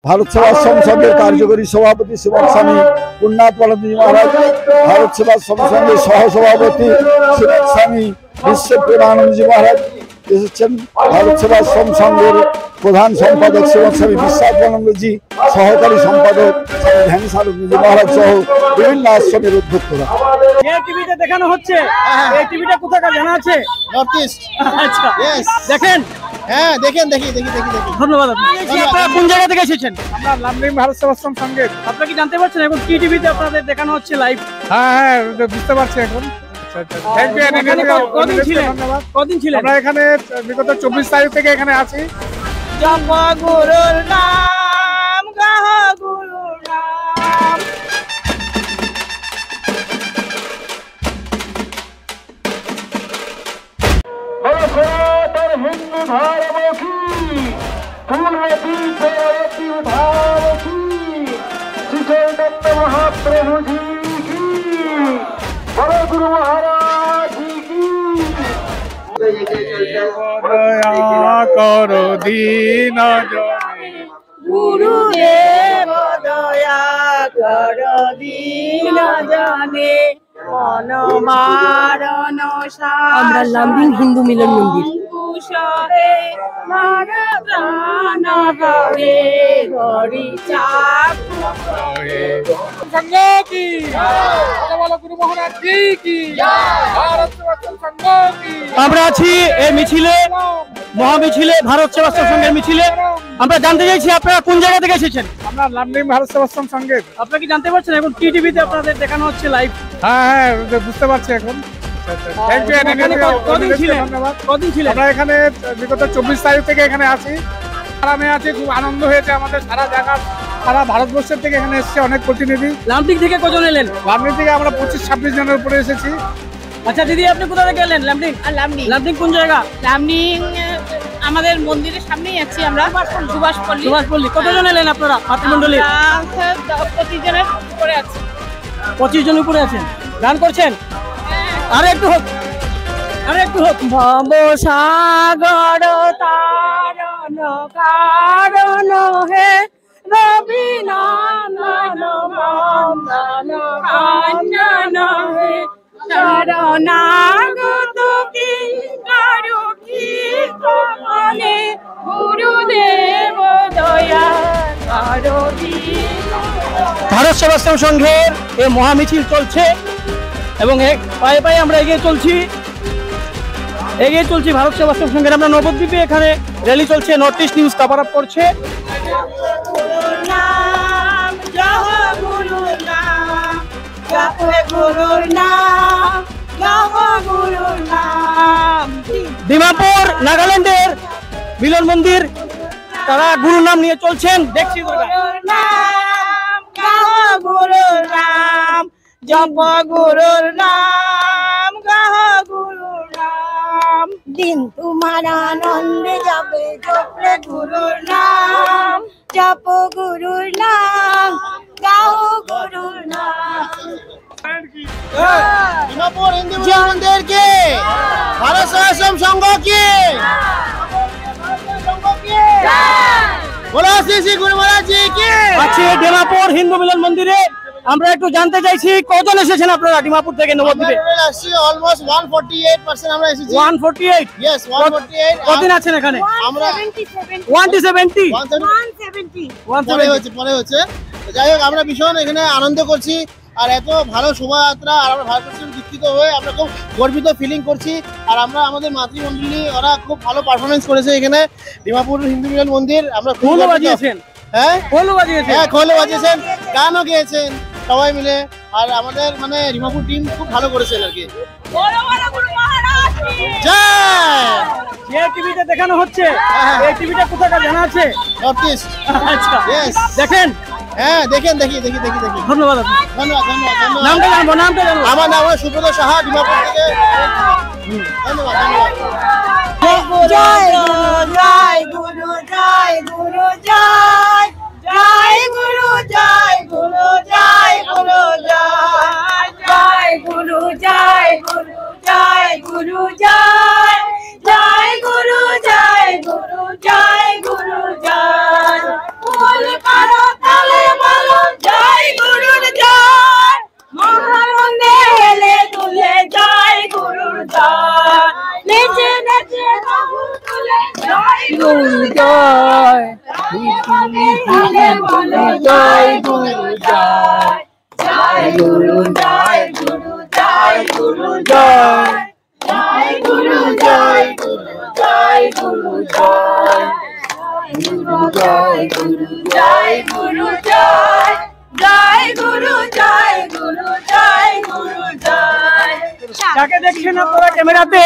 ভারত সেবাশ্রম সংঘের কার্যকরী সভাপতি শিবস্বামী পুণ্যাত বলদেব মহারাজ, ভারত সেবাশ্রম সংঘের সহসভাপতি শিবস্বামী বিশ্বপ্রেমানন্দজি মহারাজ এসেছেন। ভারত সেবাশ্রম সংঘের প্রধান সম্পাদক শিবস্বামী বিশ্বাসানন্দজি, সহকারী সম্পাদক ধ্যানসানন্দজি মহারাজ সহ বিভিন্ন আশ্রমের অধ্যক্ষরা। টিভিতে দেখানো হচ্ছে, এই টিভিটা কোথাকার জানা আছে? North east. আচ্ছা, ইয়েস, দেখেন। হ্যাঁ দেখি। ধন্যবাদ। আপনারা কোন জায়গা থেকে এসেছেন? আমরা লামডিং ভারত সেবাশ্রম সংঘে। আপনারা কি জানতে পারছেন এখন কি টিভিতে আপনাদের দেখানো হচ্ছে লাইভ? হ্যাঁ বুঝতে পারছি এখন। Thank you. কদিন ছিলেন? আমরা এখানে বিগত 24 তারিখ থেকে এখানে আছি। জপ গুরুর নাম, গাহ গুরুর নাম। हिंदू धर्म की पूर्वती जयती उधार की श्रीचैतन्य महाप्रभु जी की बड़े गुरु महाराज जी की दया करो दीन जने गुरुदेव दया करो दीन जने আমরা লামডিং হিন্দু মিলন মন্দির। আমরা আছি এই মিছিলে, মহামিছিলে, ভারত সেবাশ্রম সংঘের মিছিলে। আমরা জানতে চাইছি আপনারা কোন জায়গা থেকে এসেছেন? আমরা লামডিং ভারত সেবাশ্রম সংঘে। আপনারা কি জানতে পারছেন এখন কি টিভিতে আপনাদের দেখানো হচ্ছে লাইভ? হ্যাঁ বুঝতে পারছি এখন। Thank you. কদিন ছিলেন? আমরা এখানে বিগত 24 তারিখ থেকে এখানে আছি। আরামে আছি, খুব আনন্দ হয়েছে আমাদের। সারা জায়গা, সারা ভারতবর্ষের থেকে এখানে এসেছে অনেক প্রতিনিধি। লামডিং থেকে কজন এলেন? লামডিং থেকে আমরা 25-26 জনের উপরে এসেছি। আচ্ছা দিদি, আপনি কোথা থেকে এলেন? লামডিং। লামডিং কোন জায়গা? লামডিং আমাদের মন্দিরের সামনেই আছি আমরা, সুভাষপল্লী। কতজন এলেন আপনারা মাতৃমণ্ডলী? 25 জনের উপরে আছি। 25 জন উপরে আছেন। গান করছেন? আরে একটু হোক। ভব সাগর তারণ কারণ হে রবি নন্দন বন্দন কাঞ্চন হে শরণাগত কিঙ্কর কীর্তনে গুরুদেব দয়া করো দীন। ভারত সেবাশ্রম সংঘের এই মহামিছিল চলছে এবং পায়ে পায়ে আমরা এগিয়ে চলছি ভারত সেবাশ্রম সংঘের। আমরা নবদ্বীপে এখানে র্যালি চলছে, north east news cover up করছে। ডিমাপুর নাগাল্যান্ডের মিলন মন্দির, তারা গুরুর নাম নিয়ে চলছেন। দেখছি গুরুর নাম, জপ গুরুর নাম, গাহ গুরুর নাম। দিন তোমার আনন্দে যাবে জপলে গুরুর নাম, জপ গুরুর নাম, গাহ গুরুর নাম। ডিমাপুর হিন্দু মিলন মন্দির কি, ভারত সেবাশ্রম সংঘ কি, বলো শ্রী শ্রী গুরু মহারাজ জি কি। আছি ডিমাপুর হিন্দু মিলন মন্দিরে। আমরা একটু জানতে চাইছি কজন এসেছেন আপনারা ডিমাপুর থেকে নবদ্বীপে? অলমোস্ট 148% আমরা এসেছি। 148? ইয়েস 148। কতদিন আছেন এখানে? আমরা 170 পরে হচ্ছে। যাই হোক, আমরা ভীষণ এখানে আনন্দ করছি। আর এত ভালো শোভাযাত্রা, আর আমরা ভারতবর্ষের দীক্ষিত হয়ে আমরা খুব গর্বিত ফিলিং করছি। আর আমরা আমাদের মাতৃমণ্ডলী, ওরা খুব ভালো পারফরমেন্স করেছে এখানে ডিমাপুর হিন্দু মিলন মন্দির। আমরা খুব বাজিয়েছেন। হ্যাঁ খোলও বাজিয়েছেন, গানও গেয়েছেন সবাই মিলে। আর আমাদের মানে ডিমাপুর টিম খুব ভালো করেছেন আর কি। যে টিভিতে দেখানো হচ্ছে, এই টিভিটা কোথাকার জানা আছে? North east. আচ্ছা, ইয়েস, দেখেন। হ্যাঁ দেখি। ধন্যবাদ। নামটা জানবো? আমার নাম সুব্রত সাহা, ডিমাপুর থেকে। ধন্যবাদ। জয় গুরু, জয় গুরু, জয় গুরু, জয় গুরু, জয় গুরু, জয় গুরু, জয় গুরু, জয় গুরু, জয় গুরু, জয় গুরু, জয় গুরু, জয়। জয় গুরু জয় জয় গুরু জয় গুরু জয় গুরু জয় জয় গুরু জয় গুরু জয় গুরু জয় গুরু জয় গুরু জয় গুরু জয় জয় গুরু জয় গুরু জয় গুরু জয়। যাকে দেখছেন আপনারা ক্যামেরাতে,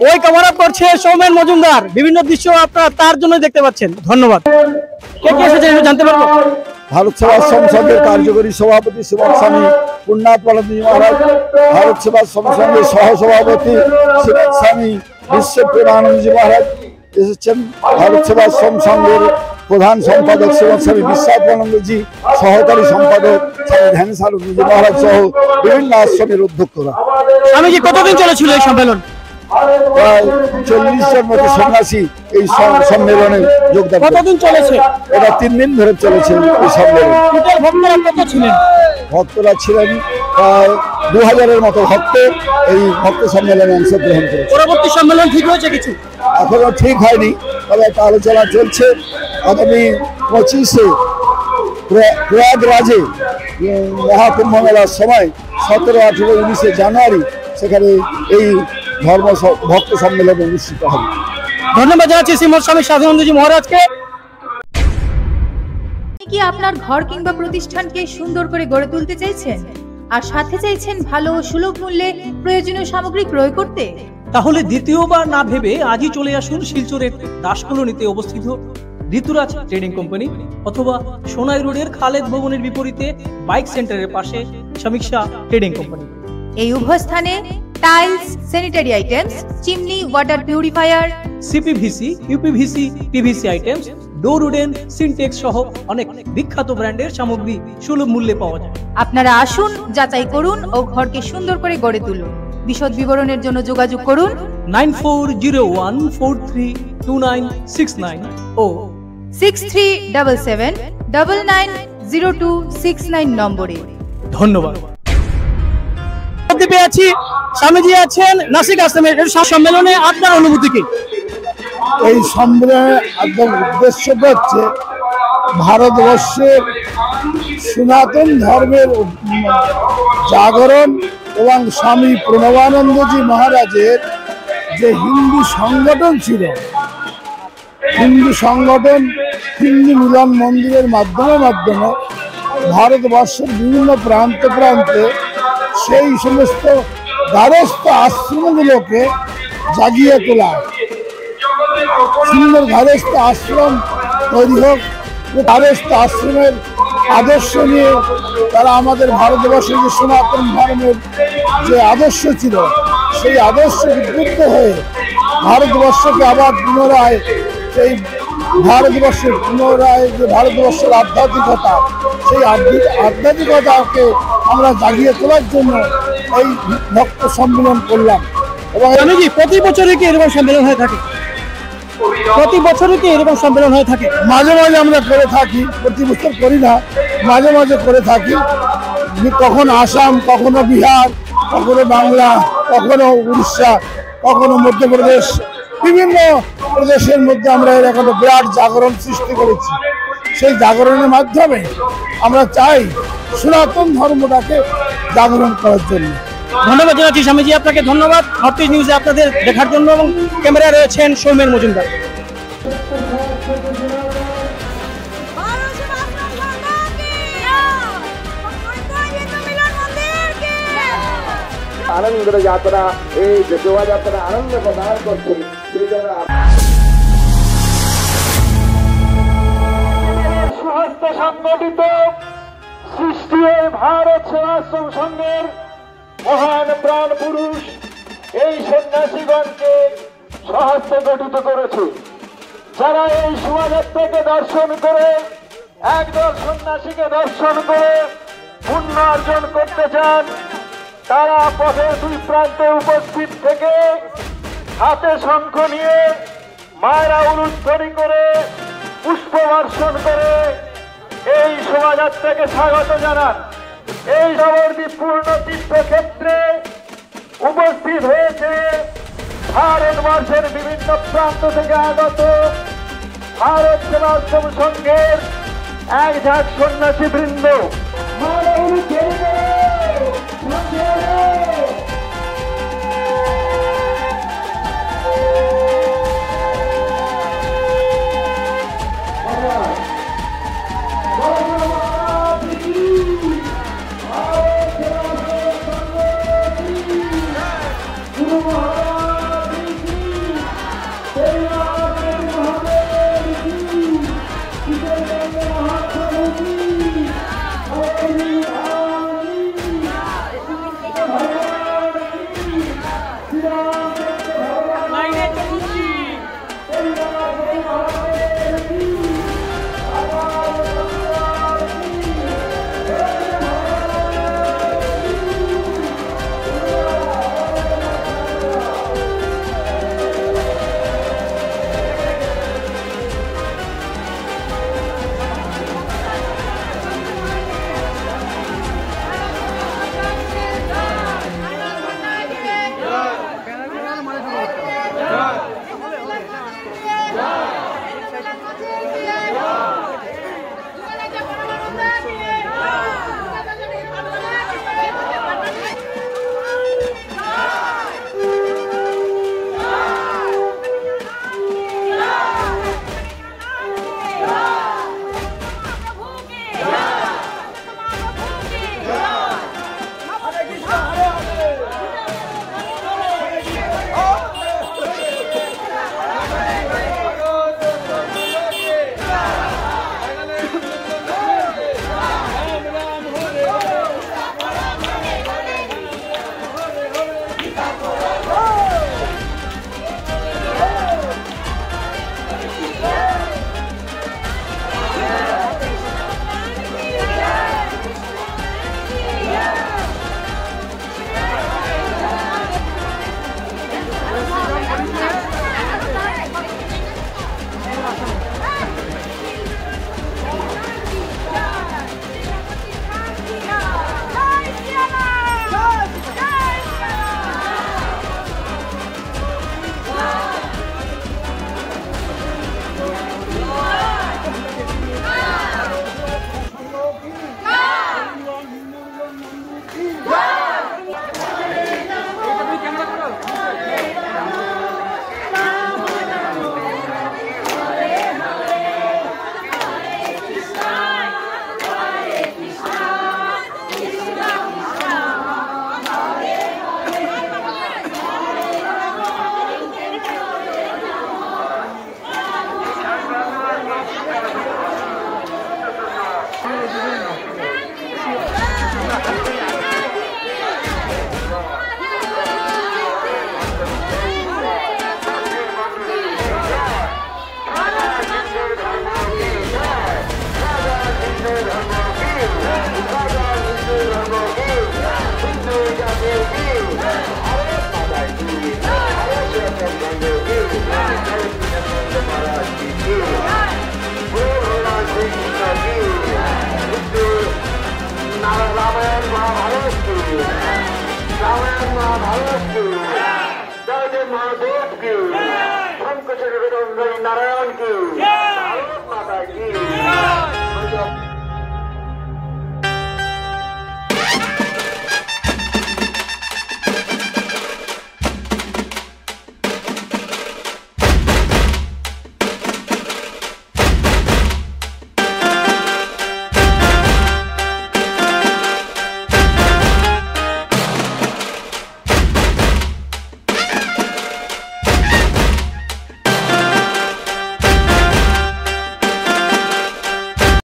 ওই কভার আপ করছে সৌমেন মজুমদার। বিভিন্ন দৃশ্য আপনারা তার জন্য দেখতে পাচ্ছেন। ধন্যবাদ। কে কে এসেছেন একটু জানতে পারবো? ভারত সেবাশ্রম সংঘের কার্যকরী সভাপতি শ্রীমৎ স্বামী পূর্ণাথ বালাজি মহারাজ, ভারত সেবাশ্রম সংঘের সহসভাপতি শ্রীমৎ স্বামী বিশ্বপ্রেমানন্দজি মহারাজ এসেছেন, ভারত সেবাশ্রম সংঘের প্রধান সম্পাদক শ্রীমৎ স্বামী বিশ্বাসানন্দজি, সহকারী সম্পাদক স্বামী ধ্যানসানন্দজি মহারাজ সহ বিভিন্ন আশ্রমের অধ্যক্ষরা। স্বামীজি, কতদিন চলেছিল এই সম্মেলন? প্রায় 40 জন মতো সন্ন্যাসী এই সম্মেলনে যোগদান। কতদিন চলেছে? এটা 3 দিন ধরে চলেছে এই সম্মেলন। ভক্তরা কত ছিলেন? ভক্তরা ছিলেন প্রায় 2000-এর মতো ভক্ত এই ভক্ত সম্মেলনে অংশগ্রহণ করেছে। পরবর্তী সম্মেলন ঠিক হয়েছে কিছু? এখনো ঠিক হয়নি, তবে একটা আলোচনা চলছে। আগামী 25-এ প্রয়াগরাজে মহাকুম্ভ মেলার সময় 17, 18, 19 জানুয়ারি সেখানে এই ধর্ম ভক্ত সম্মেলন অনুষ্ঠিত হবে। ধন্যবাদ জানাচ্ছি শ্রীমৎ স্বামী সাধুনন্দজি মহারাজকে। কি আপনার ঘর কিংবা প্রতিষ্ঠানকে সুন্দর করে গড়ে তুলতে চাইছেন আর সাথে চাইছেন ভালো ও সুলভ মূল্যে প্রয়োজনীয় সামগ্রী ক্রয় করতে? তাহলে দ্বিতীয়বার না ভেবে আজই চলে আসুন শিলচরের দাসকলোনিতে অবস্থিত ঋতুরাজ ট্রেডিং কোম্পানি অথবা সোনাই রোডের খালেদ ভবনের বিপরীতে বাইক সেন্টারের পাশে সমীক্ষা ট্রেডিং কোম্পানি। এই উভয় স্থানে tiles, sanitary items, chimney, water purifier, CPVC, uPVC, PVC items, ডোর উডেন, সিনটেক্স সহ অনেক বিখ্যাত ব্র্যান্ডের সামগ্রী সুলভ মূল্যে পাওয়া যায়। আপনারা আসুন, যাচাই করুন ও ঘরকে সুন্দর করে গড়ে তুলুন। বিশদ বিবরণের জন্য যোগাযোগ করুন 9401432969 ও 6377990269 নম্বরে। ধন্যবাদ। পেয়েছি স্বামীজি আছেন নাসিক আশ্রমের সম্মেলনে, আপনার অনুভূতি কি? এই সম্মেলনের একদম উদ্দেশ্যটা হচ্ছে ভারতবর্ষের সনাতন ধর্মের জাগরণ এবং স্বামী প্রণবানন্দজি মহারাজের যে হিন্দু সংগঠন ছিল, হিন্দু সংগঠন হিন্দু মিলন মন্দিরের মাধ্যমে ভারতবর্ষের বিভিন্ন প্রান্তে সেই সমস্ত গারস্থ আশ্রমগুলোকে জাগিয়ে তোলা, সুন্দর গারস্থ আশ্রম তৈরি হোক। গারস্থ আশ্রমের আদর্শ নিয়ে তারা আমাদের ভারতবর্ষের যে সনাতন ধর্মের যে আদর্শ ছিল, সেই আদর্শ উদ্বুদ্ধ হয়ে ভারতবর্ষকে আবার পুনরায় সেই ভারতবর্ষের যে ভারতবর্ষের আধ্যাত্মিকতা, সেই আধ্যাত্মিকতাকে আমরা জাগিয়ে তোলার জন্য এই ভক্ত সম্মেলন করলাম। এবং প্রতি বছরই কি এরকম সম্মেলন হয়ে থাকে? প্রতি বছরই কি এরকম সম্মেলন হয়ে থাকে? মাঝে মাঝে আমরা করে থাকি, প্রতি বছর করি না, মাঝে মাঝে করে থাকি। কখনো আসাম, কখনো বিহার, কখনো বাংলা, কখনো উড়িষ্যা, কখনো মধ্যপ্রদেশ, বিভিন্ন প্রদেশের মধ্যে আমরা এরকম বিরাট জাগরণ সৃষ্টি করেছি। সেই জাগরণের মাধ্যমে আমরা চাই সনাতন ধর্মটাকে জাগরণ করার জন্য। ধন্যবাদ জানাচ্ছি স্বামীজি আপনাকে। ধন্যবাদ নর্থ ইস্ট নিউজে আপনাদের দেখার জন্য। এবং ক্যামেরায় রয়েছেন সৌমেন মজুমদার। আনন্দ যাত্রা, এই শোভাযাত্রা আনন্দ প্রদান করছে। সুহস্ত সংগঠিত সৃষ্টি ভারত সেবাশ্রম সংঘের মহান প্রাণ পুরুষ এই সন্ন্যাসীগণকে সহস্ত গঠিত করেছে, যারা এই শোভাযাত্রাকে দর্শন করে, একদল সন্ন্যাসীকে দর্শন করে পুণ্য অর্জন করতে চান। তারা পথের দুই প্রান্তে উপস্থিত থেকে হাতে শঙ্খ নিয়ে মায়েরা উলুধ্বনি করে পুষ্প বর্ষণ করে এই শোভাযাত্রাকে স্বাগত জানান। এই নবদ্বীপপূর্ণ তীর্থক্ষেত্রে উপস্থিত হয়েছে ভারতবর্ষের বিভিন্ন প্রান্ত থেকে আগত ভারত সেবাশ্রম সংঘের এক ঝাঁক সন্ন্যাসী বৃন্দ Thank you.